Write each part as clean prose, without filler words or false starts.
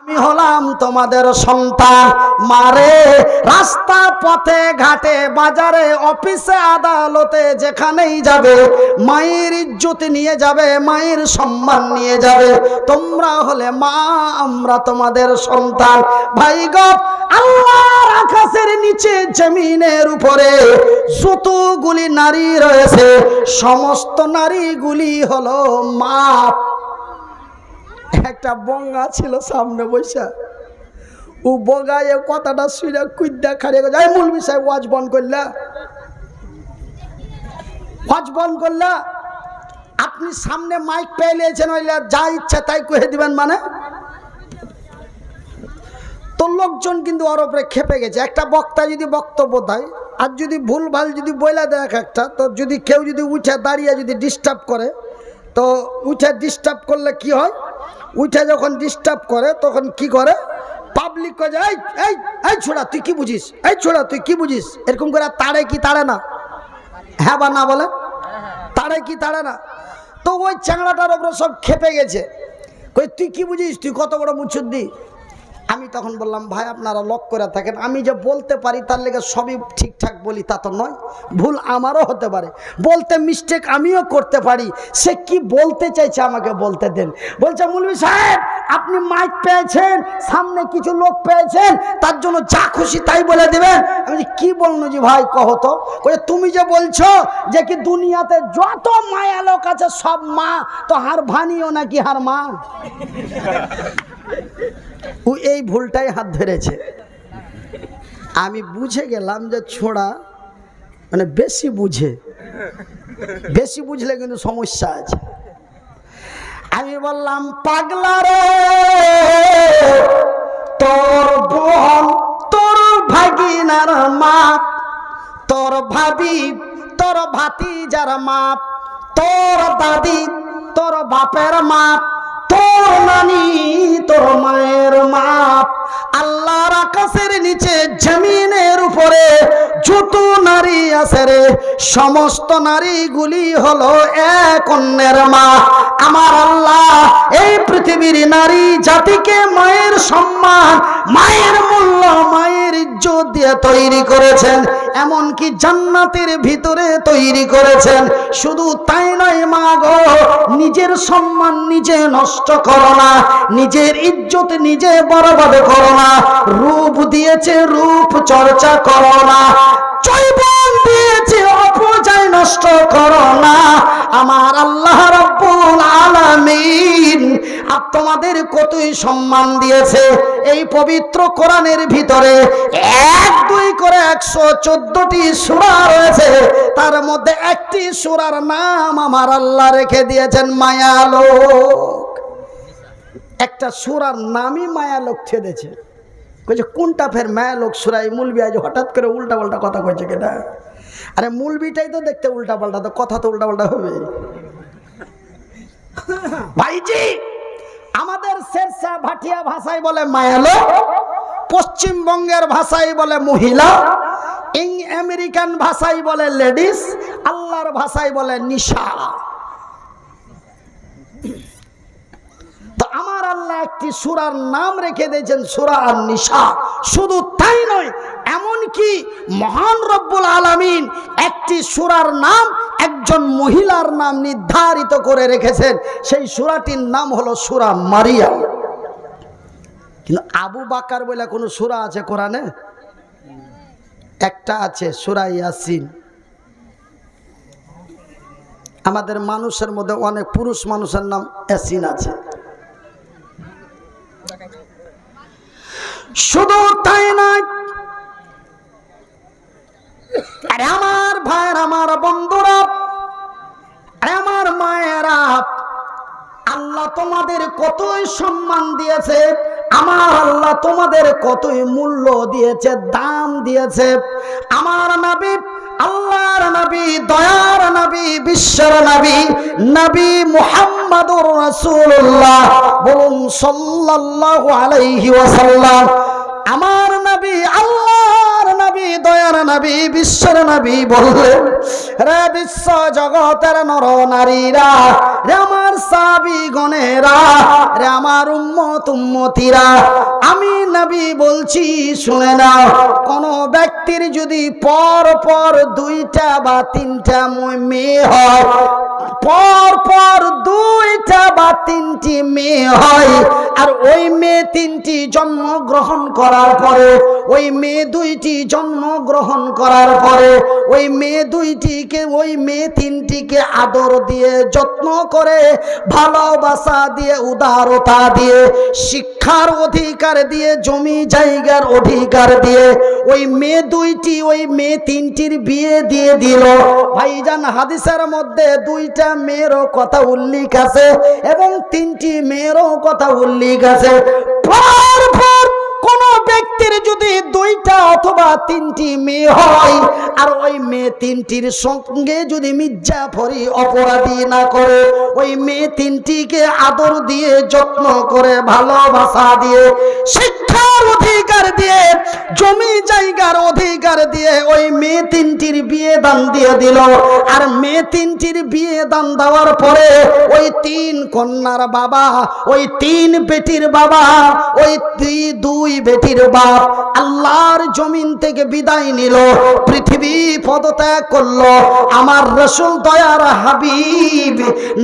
আমি হলাম তোমাদের সন্তান। মারে রাস্তা পথে ঘাটে বাজারে অফিসে আদালতে যেখানেই যাবে মায়ের ইজ্জত নিয়ে যাবে, মায়ের সম্মান নিয়ে যাবে। তোমরা হলে মা, আমরা তোমাদের সন্তান। ভাই গো, আল্লাহর আকাশের নিচে জমিনের উপরে যতগুলি নারী রয়েছে সমস্ত নারীগুলি হলো মা। একটা বঙ্গা ছিল সামনে বৈশা, ও বগায় কথাটা শুনে কুইদ্যা খাড়িয়ে যাই মৌলভী সাহেব ওয়াজ বন্ধ করলা, ওয়াজ বন্ধ করলা। আপনি সামনে মাইক পেয়ে নিয়েছেন, ওইলা যা ইচ্ছা তাই কয়ে দিবেন মানে? তো লোকজন কিন্তু ওর উপরে খেপে গেছে। একটা বক্তা যদি বক্তব্য দেয় আর যদি ভুল ভাল যদি বইলা দেয় একটা, তো যদি কেউ যদি উঠে দাঁড়িয়ে যদি ডিস্টার্ব করে, তো উঠে ডিস্টার্ব করলে কি হয়, উঠে যখন ডিস্টার্ব করে তখন কি করে, পাবলিক কয়ে যায় এই এই ছোড়া তুই কি বুঝিস, এই ছোড়া তুই কি বুঝিস, এরকম করে তাড়ে কি তাড়ে না? হ্যাঁ বা না বলে? তাড়ে কি তাড়ে না? তো ওই চ্যাংড়াটার ওপরে সব খেপে গেছে, কই তুই কি বুঝিস, তুই কত বড় মুচুদ্দি। আমি তখন বললাম ভাই আপনারা লক করে থাকেন, আমি যে বলতে পারি তার লেগে সবই ঠিকঠাক বলি তা তো নয়, ভুল আমারও হতে পারে, বলতে মিস্টেক আমিও করতে পারি। সে কি বলতে চাইছে আমাকে বলতে দেন। বলছে মৌলভী সাহেব আপনি মাইক পেয়েছেন, সামনে কিছু লোক পেয়েছেন, তার জন্য যা খুশি তাই বলে দেবেন। আমি কি বললো জি ভাই কহ তো? তুমি যে বলছো যে কি দুনিয়াতে যত মায়া লোক আছে সব মা, তো হার ভানিও নাকি হার মা? ও এই ভুলটাই হাত ধরেছে। আমি বুঝে গেলাম যে ছোড়া মানে বেশি বুঝে, বেশি বুঝলে কিন্তু সমস্যা আছে। আমি বললাম পাগলা রে, তোর বোন তোর ভাগিনার মা, তোর ভাবি তোর ভাতিজার মা, তোর দাদি তোর বাপের মা, তোর নানি তোর মায়ের মা। আল্লাহর আকাশের নিচে জমিনের উপরে যত নারী আছে রে সমস্ত নারীগুলি হলো এক অন্যের মা। আমার আল্লাহ এই পৃথিবীর নারী জাতিকে মায়ের সম্মান, মায়ের মূল্য, মায়ের ইজ্জত দিয়ে তৈরি করেছেন, এমনকি জান্নাতের ভিতরে তৈরি করেছেন। শুধু তাই নয় মা গো, নিজের সম্মান নিজে নষ্ট করো না, নিজের ইজ্জত নিজে বরবাদ করো না। রূপ দিয়েছে রূপ চর্চা করো না, যৌবন দিয়েছে অপচয় নষ্ট করো না। আমার আল্লাহ রাব্বুল আলামিন তোমাদের কতই সম্মান দিয়েছে। এই পবিত্র কোরআনের ভিতরে 1-2 করে 114টি সূরা রয়েছে, তার মধ্যে একটি সূরার নাম আমার আল্লাহ রেখে দিয়েছেন মায়ালোক। একটা সূরার নামই মায়ালোক ছেড়েছে। কইছে কোনটা ফের মায়ালোক সূরা? এই মৌলভী আজ হঠাৎ করে উল্টা পাল্টা কথা কইছে কেনা? আরে মৌলভীটাই তো দেখতে উল্টা পাল্টা, তো কথা তো উল্টা পাল্টা হবে। ভাইজি আমাদের শেরশা ভাটিয়া ভাষায় বলে মায়ালোক, পশ্চিমবঙ্গের ভাষায় বলে মহিলা, আমেরিকান ভাষায় বলে লেডিস, আল্লাহর ভাষায় বলে নিশা। তো আমার আল্লাহ একটি সূরার নাম রেখে দিয়েছেন সূরা আন-নিসা। শুধু তাই নয়, এমনকি মহান রব্বুল আলামিন একটি সূরার নাম একজন মহিলার নাম নির্ধারিত করে রেখেছেন। সেই সূরাটির নাম হলো সূরা মারিয়াম। কিন্তু আবু বাকার বলে কোনো সূরা আছে কোরআনে? একটা আছে, সূরা ইয়াসিন। আমাদের মানুষের মধ্যে অনেক পুরুষ মানুষের নাম ইয়াসিন আছে। শুধু তাই নয়, আরে আমার ভাইয়ের, আমার বন্ধুরা, আরে আমার মায়েরা, আল্লাহ তোমাদের কতই সম্মান দিয়েছে, আমার আল্লাহ তোমাদের কতই মূল্য দিয়েছে, দাম দিয়েছে। আমার নবী, আল্লাহর নবী, দয়ার নবী, বিশ্বের নবী, নবী মুহাম্মদুর রাসূলুল্লাহ, বলুন সাল্লাল্লাহু আলাইহি ওয়াসাল্লাম। আমার নবী, আল্লাহর নবী, দয়ার নবী বিশ্বের নবী বললেন, রে বিশ্ব জগতের নর নারীরা, রে আমার সাহাবী গণেরা, রে আমার উম্মত উম্মতিরা, আমি নবী বলছি শুনে নাও, কোন ব্যক্তির যদি পর পর 2টা বা 3টা মেয়ে হয়, পর পর 2টা বা 3টি মেয়ে হয়, আর ওই মেয়ে 3টি জন্মগ্রহণ করার পরে, ওই মেয়ে 2টি জন্মগ্রহণ করার পরে, ওই মেয়ে 2টিকে, ওই মেয়ে 3টিকে আদর দিয়ে, যত্ন করে, ভালোবাসা দিয়ে, উদারতা দিয়ে, শিক্ষার অধিকার দিয়ে, জমি জায়গার অধিকার দিয়ে, ওই মেয়ে 2টি, ওই মেয়ে 3টির বিয়ে দিয়ে দিল। ভাইজান, হাদিসের মধ্যে 2টা মেয়েরও কথা উল্লেখ আছে এবং 3টি মেয়েরও কথা উল্লেখ আছে। পর কোন ব্যক্তির যদি 2টা অথবা 3টি মেয়ে হয়, আর ওই মেয়ে 3টির সঙ্গে যদি মির্জাফরি অপরাধী না করে, ওই মেয়ে 3টিকে আদর দিয়ে, যত্ন করে, ভালোবাসা দিয়ে, শিক্ষার অধিকার দিয়ে, জমি জায়গার অধিকার দিয়ে, ওই মেয়ে 3টির বিয়ে দান দিয়ে দিল। আর মেয়ে 3টির বিয়ে দান দেওয়ার পরে ওই 3 কন্যার বাবা, ওই 3 বেটির বাবা, ওই 2 বেটির বাপ আল্লাহর জমিন থেকে বিদায় নিল, পৃথিবী পদত্যাগ করলো। আমার রাসূল দয়ার হাবিব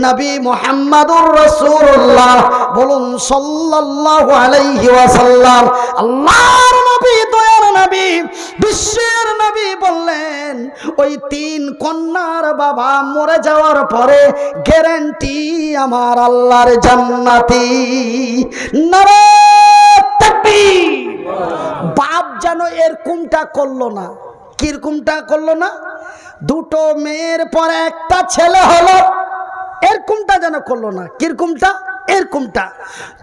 নবী মুহাম্মদুর রাসূলুল্লাহ, বলুন সাল্লাল্লাহু আলাইহি ওয়াসাল্লাম। আল্লাহর নবী, দয়ার নবী, বিশ্বের নবী বললেন, ওই 3 কন্যার বাবা মরে যাওয়ার পরে গ্যারান্টি আমার আল্লাহর জান্নাতি। নারে তাকবীর! বাপ যেন এরকমটা করলো না। কিরকমটা করলো না? 2টো মেয়ের পরে একটা ছেলে হলো, এরকমটা যেন করলো না। কিরকমটা? এরকমটা।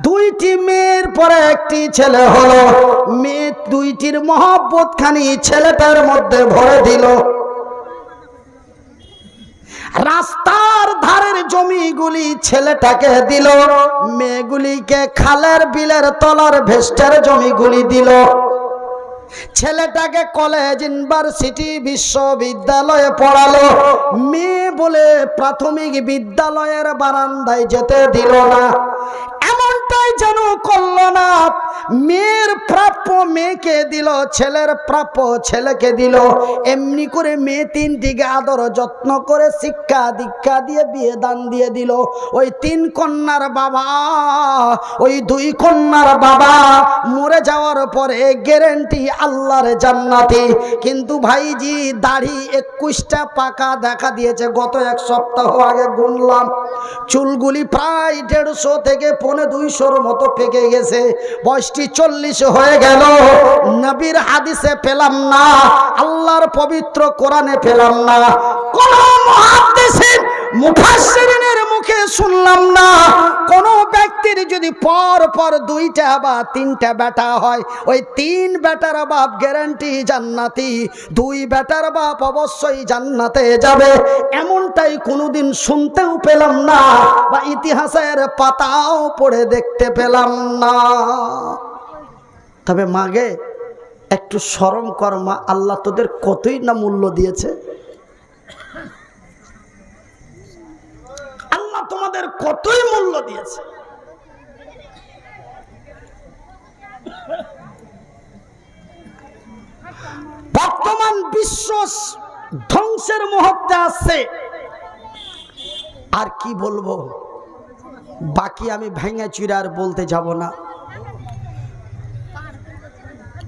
2টি মেয়ের পরে একটি ছেলে হলো, মেয়ে 2টির মহব্বত খানি ছেলেটার মধ্যে ভরে দিল। রাস্তার ধারের জমিগুলি ছেলেটাকে দিল, মেয়েগুলিকে খালের বিলের তলার ভেস্টার জমিগুলি দিল। ছেলেটাকে কলেজ, ইউনিভার্সিটি, বিশ্ববিদ্যালয়ে পড়ালো, মেয়ে বলে প্রাথমিক বিদ্যালয়ের বারান্দায় যেতে দিল না। এমনটাই যেন করলো না। মেয়ের প্রাপ্য মেয়েকে দিল, ছেলের প্রাপ্য ছেলেকে দিল। এমনি করে মেয়ে 3টিকে আদর যত্ন করে, শিক্ষা দীক্ষা দিয়ে, বিয়ে দান দিয়ে দিল। ওই 3 কন্যার বাবা, ওই 2 কন্যার বাবা মরে যাওয়ার পরে গ্যারান্টি আল্লাহর জান্নাতি। কিন্তু ভাইজি, দাড়ি 21টা পাকা দেখা দিয়েছে। গত 1 সপ্তাহ আগে গুনলাম, চুলগুলি প্রায় 150 থেকে 250-র মতো পেকে গেছে। বয়সটি 40 হয়ে গেল। নবীর হাদিসে পেলাম না, আল্লাহর পবিত্র কোরআনে পেলাম না, কোন মুহাদ্দিসিন মুফাসসিরিনের মুখে শুনলাম না। কোন ব্যক্তির যদি পর পর 2টা বা 3টা বেটা হয়, ওই 3 বেটার বাপ গ্যারান্টি জান্নাতি, 2 বেটার বাপ অবশ্যই জান্নাতে যাবে, এমনটাই কোনোদিন শুনতেও পেলাম না, বা ইতিহাসের পাতাও পড়ে দেখতে পেলাম না। তবে মাগে একটু শরম কর মা, আল্লাহ তোদের কতই না মূল্য দিয়েছে। আল্লাহ তোমাদের কতই মূল্য দিয়েছে। বর্তমান বিশ্ব ধ্বংসের মুহূর্তে আছে। আর কি বলবো, বাকি আমি ভেঙে চুরা আর বলতে যাব না।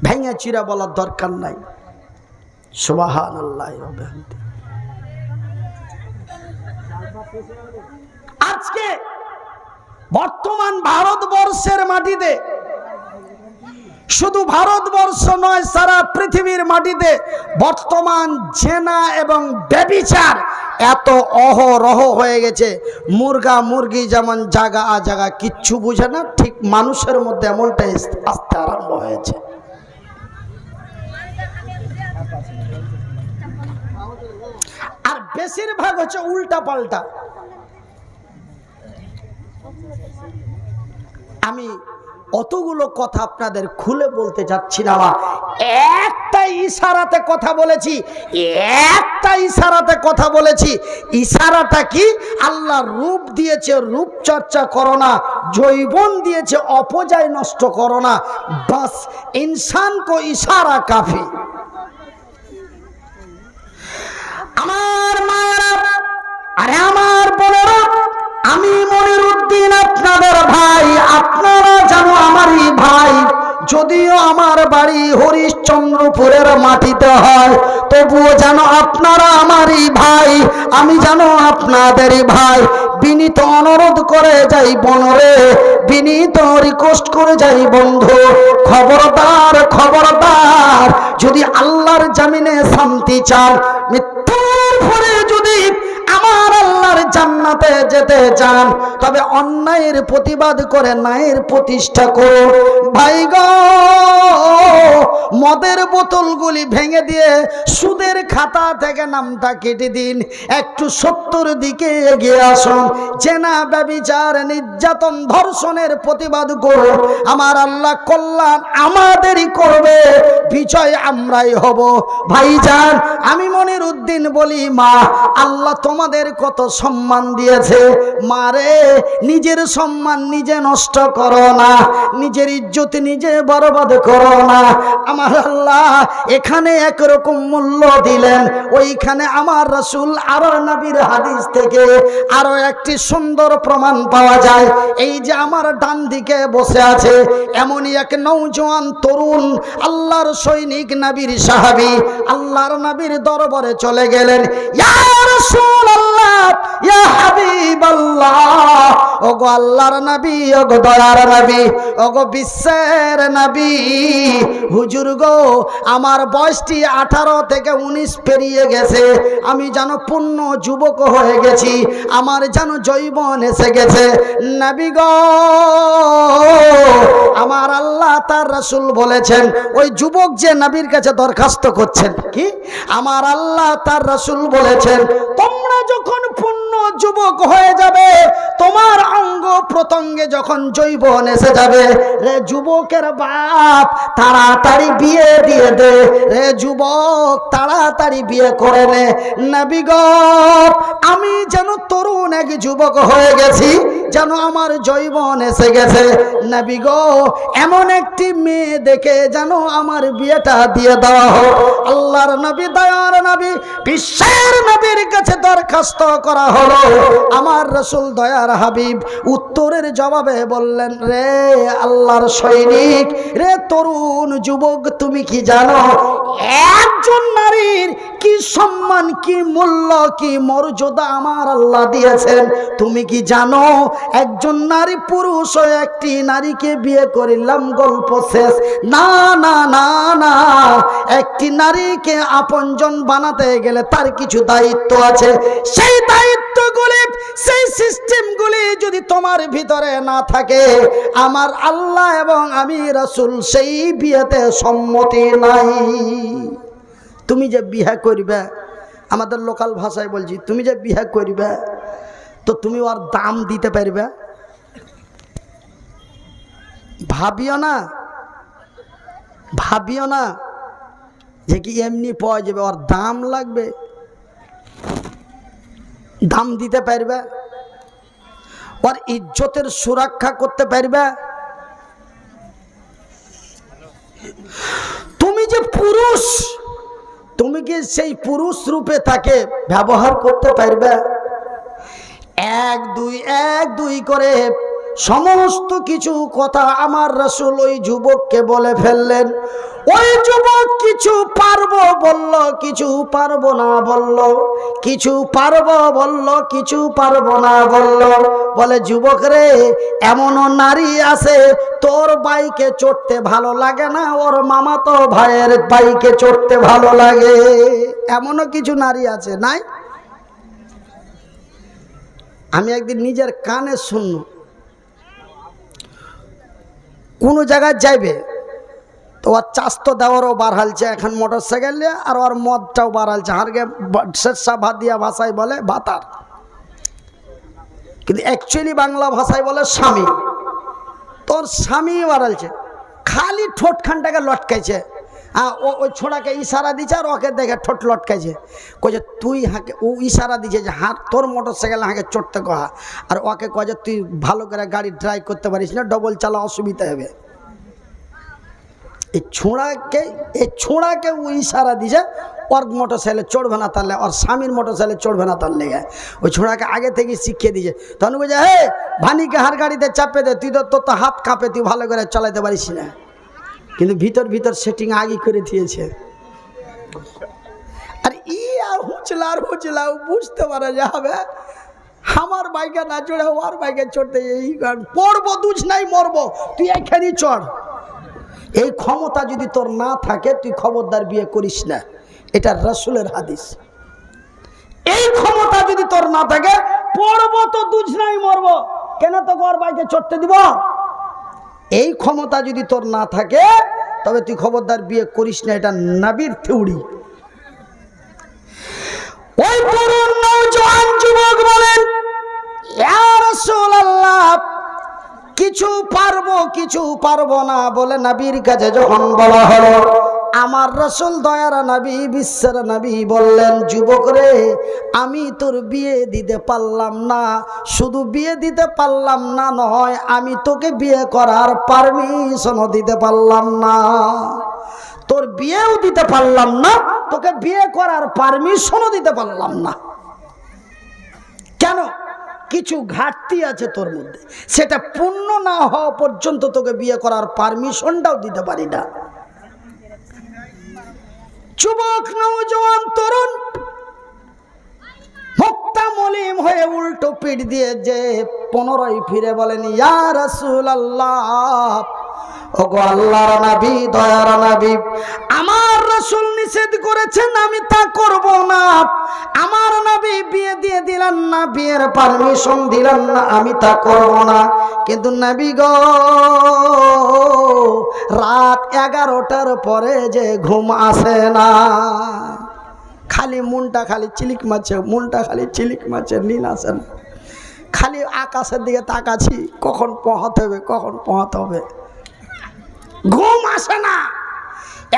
ভেঙে চুরা বলার দরকার নাই। সুবহানাল্লাহ। আজকে বর্তমান ভারতবর্ষের মাটিতে, শুধু ভারতবর্ষ নয়, সারা পৃথিবীর মাটিতে বর্তমান জেনা এবং ব্যভিচার এত অহরহ হয়ে গেছে। মুরগা মুরগি যেমন জাগা আজাগা কিচ্ছু বুঝে না, ঠিক মানুষের মধ্যে এমনটাই আস্তে আরম্ভ হয়েছে। আর বেশিরভাগ হচ্ছে উল্টা পাল্টা। আমি অতগুলো কথা আপনাদের খুলে বলতে যাচ্ছি না, একটা ইশারাতে কথা বলেছি, একটা ইশারাতে কথা বলেছি। ইশারাটা কি? আল্লাহ রূপ দিয়েছে, রূপ চর্চা করো না, যৌবন দিয়েছে, অপচয় নষ্ট করো না, বাস ইনসান কো ইশারা কাফি। আমার মায়েরা, আরে আমার বোনেরা, আমি মনিরুদ্দিন আপনাদের ভাই, আপনারা জানো আমারই ভাই। যদিও আমার বাড়ি হরিশ্চন্দ্রপুরের মাটিতে হয়, তবুও জানো আপনারা আমারই ভাই, আমি জানো আপনাদেরই ভাই। বিনীত অনুরোধ করে যাই বনরে, বিনীত রিকোয়েস্ট করে যাই বন্ধু, খবরদার খবরদার, যদি আল্লাহর জামিনে শান্তি চান, মৃত্যুর পরে যদি আমার আল্লাহর জান্নাতে যেতে চান, তবে অন্যায়ের প্রতিবাদ করে ন্যায়ের প্রতিষ্ঠা করো। ভাই গো, মদের বোতলগুলি ভেঙে দিয়ে সুদের খাতা থেকে নামটা কেটে দিন, একটু সত্যর দিকে এগিয়ে আসুন। জেনা, ব্যভিচার, নির্যাতন, ধর্ষণের প্রতিবাদ করো। আমার আল্লাহ কল্যাণ আমাদেরই করবে, বিজয় আমরাই হব। ভাইজান, আমি মনিরুদ্দিন বলি, মা, আল্লাহ তোমাদের কত সম্মান দিয়েছে, মারে নিজের সম্মান নিজে নষ্ট করো না, নিজের ইজ্জত নিজে বরবাদ করো না। আমার আল্লাহ এখানে একরকম মূল্য দিলেন, ওইখানে আমার রাসূল আরো নবীর হাদিস থেকে আরো একটি সুন্দর প্রমাণ পাওয়া যায়। এই যে আমার ডান দিকে বসে আছে, এমনই এক নওজোয়ান তরুণ আল্লাহর সৈনিক, নবীর সাহাবী, আল্লাহর নবীর দরবারে চলে গেলেন। ইয়া রাসূলুল্লাহ, ইয়া হাবিবাল্লাহ, ওগো আল্লাহর নবী, ওগো দয়ার নবী, ওগো বিশ্বের নবী, হুজুর গো, আমার বয়সটি 18 থেকে 19 পেরিয়ে গেছে, আমি যেন পূর্ণ যুবক হয়ে গেছি, আমার যেন যৌবন এসে গেছে। নবী গো, আমার আল্লাহ তার রাসূল বলেছেন, ওই যুবক যে নবীর কাছে দরখাস্ত করছেন, কি আমার আল্লাহ তার রাসূল বলেছেন, তোমরা যখন পূর্ণ যুবক হয়ে যাবে, তোমার অঙ্গ প্রত্যঙ্গে যখন যৌবন এসে যাবে, রে যুবকের বাপ তাড়াতাড়ি বিয়ে দিয়ে দে, রে যুবক তাড়াতাড়ি বিয়ে করে নে। নবী গো, আমি যেন তরুণ এক যুবক হয়ে গেছি, যেন আমার যৌবন এসে গেছে। নবী গো, এমন একটি মেয়ে দেখে যেন আমার বিয়েটা দিয়ে দেওয়া হোক। আল্লাহর নবী, দয়ার নবী, বিশ্বের নবীর কাছে দরখাস্ত করা হলো। আমার রাসূল দয়ার হাবিব উত্তরের জবাবে বললেন, রে আল্লাহর সৈনিক, রে তরুণ যুবক, তুমি কি জানো একজন নারীর কি সম্মান, কি মূল্য, কি মর্যাদা আমার আল্লাহ দিয়েছেন? তুমি কি জানো একজন নারী পুরুষ ও একটি নারীকে বিয়ে করিলাম, গল্প শেষ? না না না না, একটি নারীকে আপনজন বানাতে গেলে তার কিছু দায়িত্ব আছে। সেই দায়িত্বগুলি, সেই সিস্টেমগুলি যদি তোমার ভিতরে না থাকে, আমার আল্লাহ এবং আমি রাসূল সেই বিয়েতে সম্মতি নাই। তুমি যে বিয়ে করবে, আমাদের লোকাল ভাষায় বলছি, তুমি যে বিয়ে করবে, তো তুমি ওর দাম দিতে পারবে? ভাবিও না, ভাবিও না যে কি এমনি পাওয়া যাবে, ওর দাম লাগবে, দাম দিতে পারবে, ওর ইজ্জতের সুরক্ষা করতে পারবে। তুমি যে পুরুষ, তুমি কি সেই পুরুষ রূপে তাকে ব্যবহার করতে পারবে? এক দুই করে সমস্ত কিছু কথা আমার রাসূল ওই যুবককে বলে ফেললেন। ওই যুবক কিছু পারবো বলল, কিছু পারবো না বলল, কিছু পারবো বলল, কিছু পারবো না বলল। বলে, যুবক রে, এমনও নারী আছে তোর বাইকে চড়তে ভালো লাগে না, ওর মামাতো ভাইয়ের বাইকে চড়তে ভালো লাগে, এমনও কিছু নারী আছে, নাই? আমি একদিন নিজের কানে শুনল, কোন জায়গায় যাইবে তো ওর চাস্তো দেওয়ারও বার হালছে এখন মোটর সাইকেল নিয়ে, আর ওর মদটাও বার হালছে, হারকে শেরশা ভাত দিয়া ভাষায় বলে ভাতার, কিন্তু অ্যাকচুয়ালি বাংলা ভাষায় বলে স্বামী। তোর স্বামী বাড়ালছে, খালি ঠোঁটখানটাকে লটকাইছে, ওই ছোড়াকে ইশারা দিচ্ছে আর ওকে দেখে ঠোঁট লটকাইছে, কয়ে তুই হাঁকে, ও ইশারা দিচ্ছে যে হাঁ তোর মোটর সাইকেল হাঁকে চড়তে কহা, আর ওকে কয়ে তুই ভালো করে গাড়ি ড্রাইভ করতে পারিস না, ডবল চালা অসুবিধা হবে। এই ছোঁড়াকে ও ইশারা দিছে ওর মোটর সাইকেলে চড়বে না, তাহলে ওর স্বামীর মোটর সাইকেলে চড়বে না, তার লেগে ওই ছোঁড়াকে আগে থেকে শিখিয়ে দিয়েছে। তখন বলছে হে ভানিকে হার গাড়িতে চাপে দে, তুই তোর তো হাত কাঁপে, তুই ভালো করে চালাতে পারিস না, কিন্তু ভিতর ভিতর সেটিং আগে করে দিয়েছে। আর আর হুঁচলা বুঝতে পারা যাবে আমার বাইকে না চড়ে ওর বাইকে চড়তে, এই পড়বো দুজ নাই মরবো, তুই এখানেই চড়। এই ক্ষমতা যদি তোর না থাকে তুই খবরদার বিয়ে করিস না, এটা রাসূলের হাদিস। এই ক্ষমতা যদি তোর না থাকে, পড়বো তো দুজ নাই মরবো, কেন তো ওর বাইকে চড়তে দিব, এই ক্ষমতা যদি তোর না থাকে তবে তুই খবরদার বিয়ে করিস না, এটা নবীর থিওরি। ওই তরুণ নওজোয়ান যুবক বলেন ইয়া রাসূলুল্লাহ, কিছু পারবো না বলে নবীর কাছে যখন বলা হলো, আমার রাসূল দয়ার নবী বিশ্বের নবী বললেন, যুবক রে আমি তোর বিয়ে দিতে পারলাম না, শুধু বিয়ে দিতে পারলাম না নয়, আমি তোকে বিয়ে করার পারমিশনও দিতে পারলাম না। তোর বিয়েও দিতে পারলাম না, তোকে বিয়ে করার পারমিশনও দিতে পারলাম না। কেন? কিছু ঘাটতি আছে তোর মধ্যে, সেটা পূর্ণ না হওয়া পর্যন্ত তোকে বিয়ে করার পারমিশনটাও দিতে পারি না। যুবক নওজোয়ান তরুণ মুক্তা মলিম হয়ে উল্টো পিঠ দিয়ে যে পুনরায় ফিরে বলেন, ইয়া রাসূলুল্লাহ, ওগো আল্লাহর নবী, দয়ার নবী, আমার রাসূল নিষেধ করেছেন, আমি তা করব না। আমার নবী বিয়ে দিয়ে দিলেন না, বিয়ের পারমিশন দিলেন না, আমি তা করব না। কিন্তু নবী গো, রাত 11টার পরে যে ঘুম আসে না, খালি মনটা খালি চিলিক মারছে, মনটা খালি চিলিক মারছে, নীল আসে না, খালি আকাশের দিকে তাকাচ্ছি, কখন পৌঁছাতে হবে, কখন পৌঁছাতে হবে, ঘুম আসে না।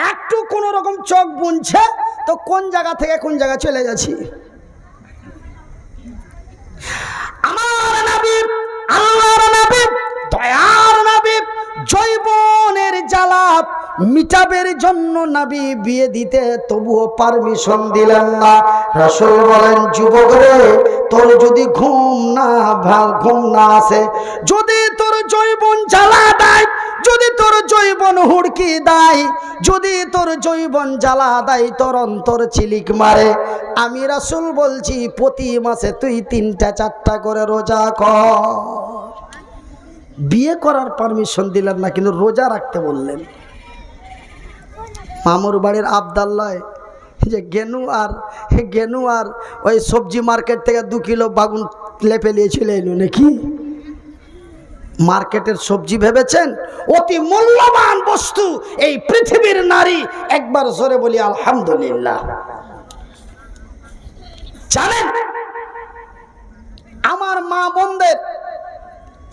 একটু কোন রকম চোখ বুনছে তো কোন জায়গা থেকে কোন জায়গা চলে যাচ্ছি। আমার নবী, আল্লাহর নবী, দয়ার নবী, জৈবনের জ্বালা মিটাবের জন্য নবী বিয়ে দিতে তবুও পারমিশন দিলেন না। রাসূল বলেন, যুবক রে, তোর যদি ঘুম না আসে, যদি তোর জৈবন জ্বালা দেয়, যদি তোর জৈবন হুড়কি দেয়, যদি তোর জৈবন জ্বালা দেয়, তোর অন্তর চিলিক মারে, আমি রাসূল বলছি প্রতি মাসে তুই 3টা 4টা করে রোজা কর। বিয়ে করার পারমিশন দিলেন না, কিন্তু রোজা রাখতে বললেন। মামুর বাড়ির আবদাল্লাহ যে গেনু আর ওই সবজি মার্কেট থেকে 2 কিলো বাগুন লেপে নিয়ে চলে এলো নাকি? মার্কেটের সবজি ভেবেছেন অতি মূল্যবান বস্তু এই পৃথিবীর নারী। একবার জোরে বলি আলহামদুলিল্লাহ। জানেন আমার মা বোনদের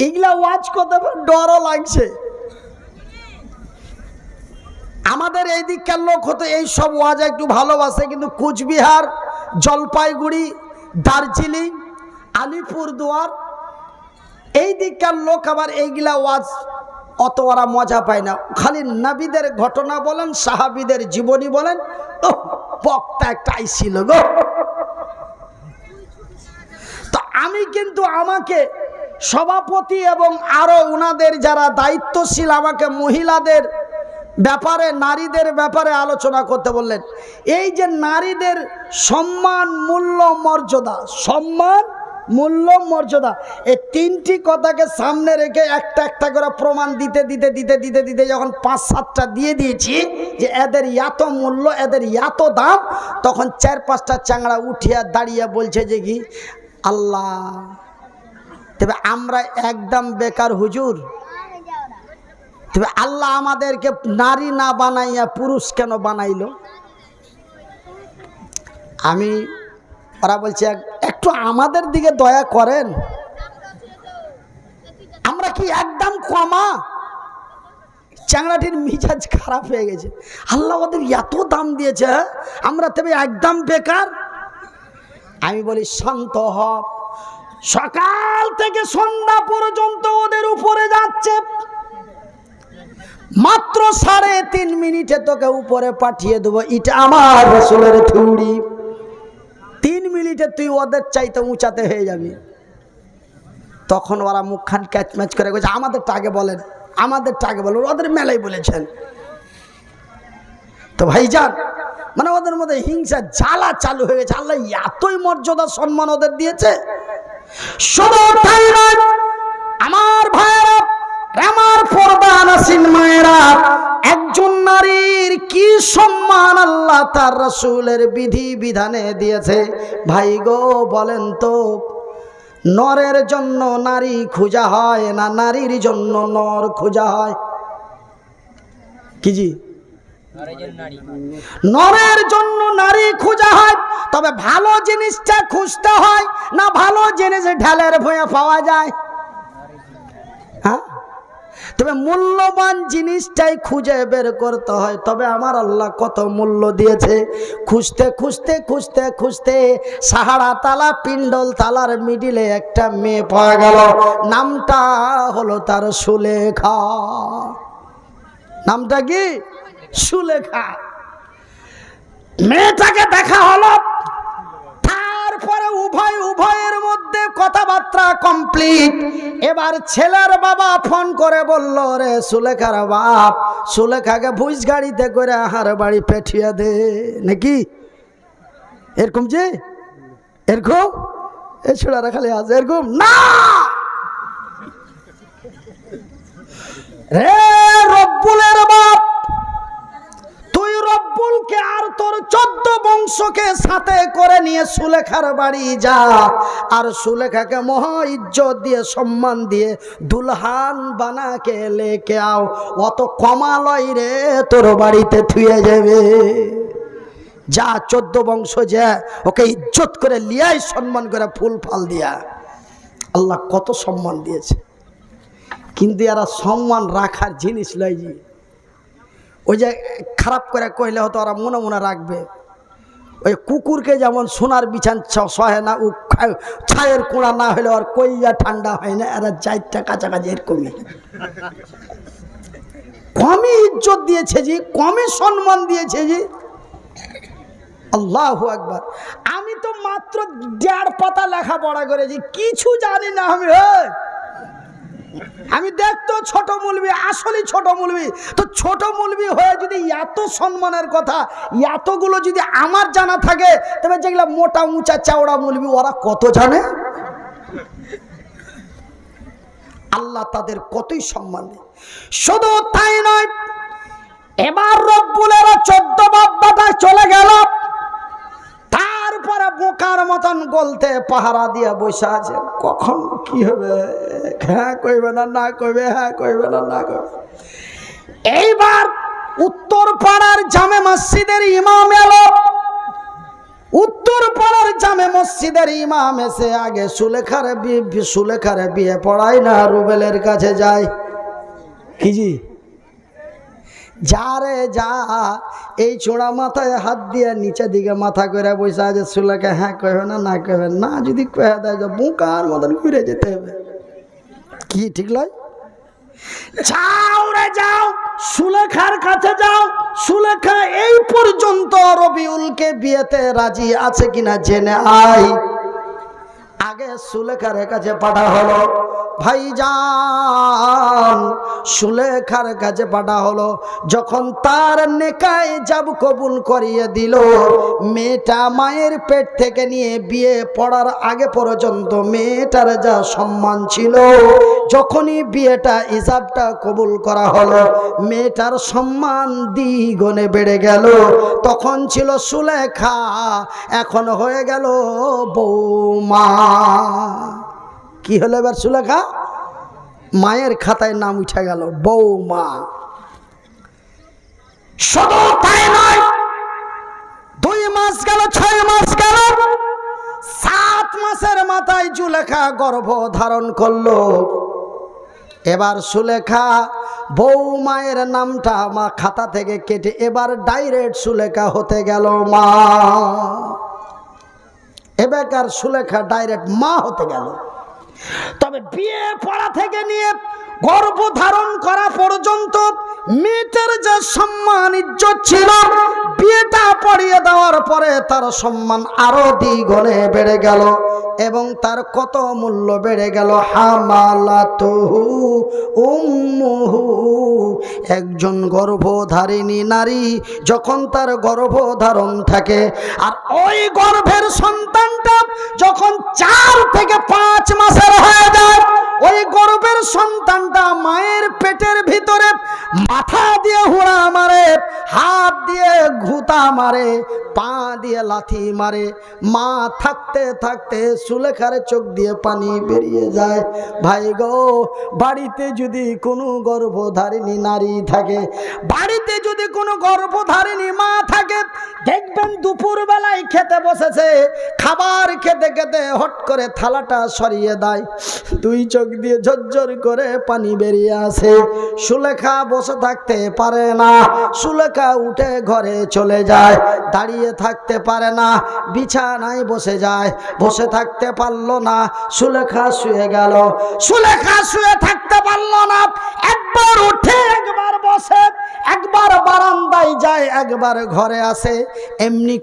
এগুলা ওয়াজ করতে ডরও লাগছে। আমাদের এই দিককার লোক হতে এই সব ওয়াজ একটু ভালোবাসে, কিন্তু কুচবিহার, জলপাইগুড়ি, দার্জিলিং, আলিপুরদুয়ার এই দিককার লোক আবার এইগুলা ওয়াজ অত ওরা মজা পায় না। খালি নবীদের ঘটনা বলেন, সাহাবীদের জীবনী বলেন, ও বক্তা একটা আইছিল গো। তো আমি কিন্তু আমাকে সভাপতি এবং আরো ওনাদের যারা দায়িত্বশীল আমাকে মহিলাদের ব্যাপারে, নারীদের ব্যাপারে আলোচনা করতে বললেন। এই যে নারীদের সম্মান, মূল্য, মর্যাদা, সম্মান, মূল্য, মর্যাদা, এই 3টি কথাকে সামনে রেখে একটা একটা করে প্রমাণ দিতে দিতে দিতে দিতে দিতে যখন 5-7টা দিয়ে দিয়েছি যে এদের এত মূল্য, এদের এত দাম, তখন 4-5টা চাংড়া উঠিয়া দাঁড়িয়ে বলছে যে কি আল্লাহ, তবে আমরা একদম বেকার হুজুর, তবে আল্লাহ আমাদেরকে নারী না বানাইয়া পুরুষ কেন বানাইলো? ওরা বলছে একটু আমাদের দিকে দয়া করেন, আমরা কি একদম কমা। চ্যাংড়াটির মিজাজ খারাপ হয়ে গেছে, আল্লাহ ওদের এত দাম দিয়েছে, আমরা তবে একদম বেকার। আমি বলি শান্ত হ, সকাল থেকে সন্ধ্যা পর্যন্ত ওদের উপরে যাচ্ছে, মাত্র 3.5 মিনিটে তোকে উপরে পাঠিয়ে দেবো, এটা আমার রাসূলের থিওরি। 3 মিনিটে তুই ওদের চাইতে উঁচাতে হয়ে যাবি। তখন ওরা মুখখান ক্যাচম্যাচ করে গেছে, আমাদেরটা আগে বলেন, আমাদেরটা আগে বলেন, ওদের মেলাই বলেছেন। তো ভাইজান, মানে ওদের মধ্যে হিংসা জ্বালা চালু হয়ে গেছে। আল্লাহ এতই মর্যাদা সম্মান ওদের দিয়েছে। শুধু তাই নয় আমার ভাইয়েরা, আমার পর্দানশীল মায়েরা, একজন নারীর কি সম্মান আল্লাহ তার রাসূলের বিধি বিধানে দিয়েছে। ভাই গো বলেন তো, নরের জন্য নারী খোঁজা হয় না নারীর জন্য নর খোঁজা হয়? কি জি? নরের জন্য নারী খোঁজা হয়, তবে ভালো জিনিসটা খুঁজতে হয় না ভালো জিনিস ঢালের ভুঁয়ে পাওয়া যায়? হ্যাঁ, তবে মূল্যবান জিনিসটাই খুঁজে বের করতে হয়। তবে আমার আল্লাহ কত মূল্য দিয়েছে, খুঁজতে খুঁজতে খুঁজতে খুঁজতে সাহারা তালা পিন্ডল তালার মিডিলে একটা মেয়ে পাওয়া গেল, নামটা হলো তার সুলেখা। নামটা কি? সুলেখা। মেয়েটাকে দেখা হলো, তারপরে উভয়ের মধ্যে কথাবার্তা কমপ্লিট। এবার ছেলের বাবা ফোন করে বলল, রে সুলেখার বাপ, সুলেখাকে ভুজ গাড়িতে করে হার বাড়ি পাঠিয়ে দে। নাকি এরকম? যে এরকম এ ছোড়ারা খালি আছে এরকম না রে রব্বুলের বাপ, তুই রব্বুলকে আর তোর 14 বংশকে সাথে করে নিয়ে সুলেখার বাড়ি যা, আর সুলেখাকে মহা ইজ্জত দিয়ে সম্মান দিয়ে দুলহান বানাকে লেকে আও। অত কমালয় রে তোর বাড়িতে থুয়ে যাবে। যা 14 বংশ যা, ওকে ইজ্জত করে লিয়াই, সম্মান করে ফুল ফাল দিয়া। আল্লাহ কত সম্মান দিয়েছে, কিন্তু এরা সম্মান রাখার জিনিস লয়। জি, ওই যে খারাপ করে কইলে হতো ওরা মনে মনে রাখবে। ওই কুকুরকে যেমন সোনার বিছান সহে না, ও ছায়ের কোড়া না হলে আর কইয়া ঠান্ডা হয় না, এরা 4টা কাছাকাছি এরকমই। কমই ইজ্জত দিয়েছে জি, কমই সম্মান দিয়েছে জি। আল্লাহু আকবার। আমি তো মাত্র 1.5 পাতা লেখাপড়া করেছি, কিছু জানি না আমি। আমি দেখতো ছোট মৌলবি, আসলে ছোট মৌলবি। তো ছোট মৌলবি হয়ে যদি এত সম্মানের কথা এতগুলো যদি আমার জানা থাকে, তবে যেগুলা মোটা উঁচা চাওড়া মৌলবি ওরা কত জানে। আল্লাহ তাদের কতই সম্মান দেয়। শুধু তাই নয়, এবার রব্বুলেরা 14 বাব্বাটা চলে গেল, তারপরে বোকার মতন গলতে পাহারা দিয়ে বসে আছে, কখন কি হবে, হ্যাঁ কইবে না না কইবে, হ্যাঁ কইবে না না কইবে। এইবার উত্তর পাড়ার জামে মসজিদের ইমাম এলো। উত্তর পাড়ার জামে মসজিদের ইমাম এসে আগে সুলেখার বিয়ে পড়ায় না রুবেলের কাছে যায়। কি জি? যা রে যা, এই চোড়া মাথায় হাত দিয়ে নিচে দিকে মাথা করে বসে আছে সুলেখা, হ্যাঁ কইবে না না কইবে না, যদি কয়ে দেয় বোকার মতন ঘুরে যেতে হবে। কি ঠিক লয়? যাও রে যাও, সুলেখার কাছে যাও। সুলেখা এই পর্যন্ত রবিউলকে বিয়েতে রাজি আছে কিনা জেনে আয়। আগে সুলেখার কাছে পাঠা হলো, ভাইজান সুলেখার কাছে পাঠা হলো। যখন তার নেকায় যাব কবুল করিয়ে দিল, মেয়েটা মায়ের পেট থেকে নিয়ে বিয়ে পড়ার আগে পর্যন্ত মেয়েটার যা সম্মান ছিল, যখনই বিয়েটা ইজাবটা কবুল করা হলো, মেয়েটার সম্মান দ্বিগুণে বেড়ে গেল। তখন ছিল সুলেখা, এখন হয়ে গেল বৌমা। কি হলো এবার? সুলেখা মায়ের খাতায় নাম উঠে গেল বৌমা। শুধু তাই নয়, 2 মাস গেল, 6 মাস গেল, 7 মাসের মাথায় সুলেখা গর্ভ ধারণ করলো। এবার সুলেখা বউ মায়ের নামটা মা খাতা থেকে কেটে এবার ডাইরেক্ট সুলেখা হতে গেল মা। এবারকার সুলেখা ডাইরেক্ট মা হতে গেল। তবে বিয়ে পড়া থেকে নিয়ে গর্ভ ধারণ করা পর্যন্ত মেয়েটার যে সম্মান ইজ্জত ছিল, বিয়েটা পড়িয়ে দেওয়ার পরে তার সম্মান আরো দ্বিগুণে বেড়ে গেল এবং তার কত মূল্য বেড়ে গেল। হামালাতুহু উম্মুহু, একজন গর্ভধারিণী নারী যখন তার গর্ভধারণ থাকে আর ওই গর্ভের সন্তানটা যখন 4 থেকে 5 মাসের হয়ে যায়, ওই গর্ভের সন্তানটা মায়ের পেটের ভিতরে মাথা দিয়ে হুড়া মারে, হাত দিয়ে ঘুতা মারে, পা দিয়ে লাথি মারে। মা থাকতে থাকতে সুলেখার চোখ দিয়ে পানি বেরিয়ে যায়। ভাই গো, বাড়িতে যদি কোনো গর্ভধারিণী নারী থাকে, বাড়িতে যদি কোনো গর্ভধারিণী মা থাকে, দেখবেন দুপুর বেলায় খেতে বসেছে, খাবার খেতে খেতে হট করে থালাটা সরিয়ে দেয়, 2 চোখ দিয়ে ঝরঝর করে পানি বেরিয়ে আসে। সুলেখা বসে থাকতে পারে না, সুলেখা উঠে ঘরে চলে যায়, দাঁড়িয়ে থাকতে পারে না, বিছানায় বসে যায়, বসে থাকতে পারলো না, সুলেখা শুয়ে গেল, সুলেখা শুয়ে থাকতে পারলো না, একবার উঠে একবার বসে, একবার বারান্দায় যায়, একবার ঘরে আসে, এমনি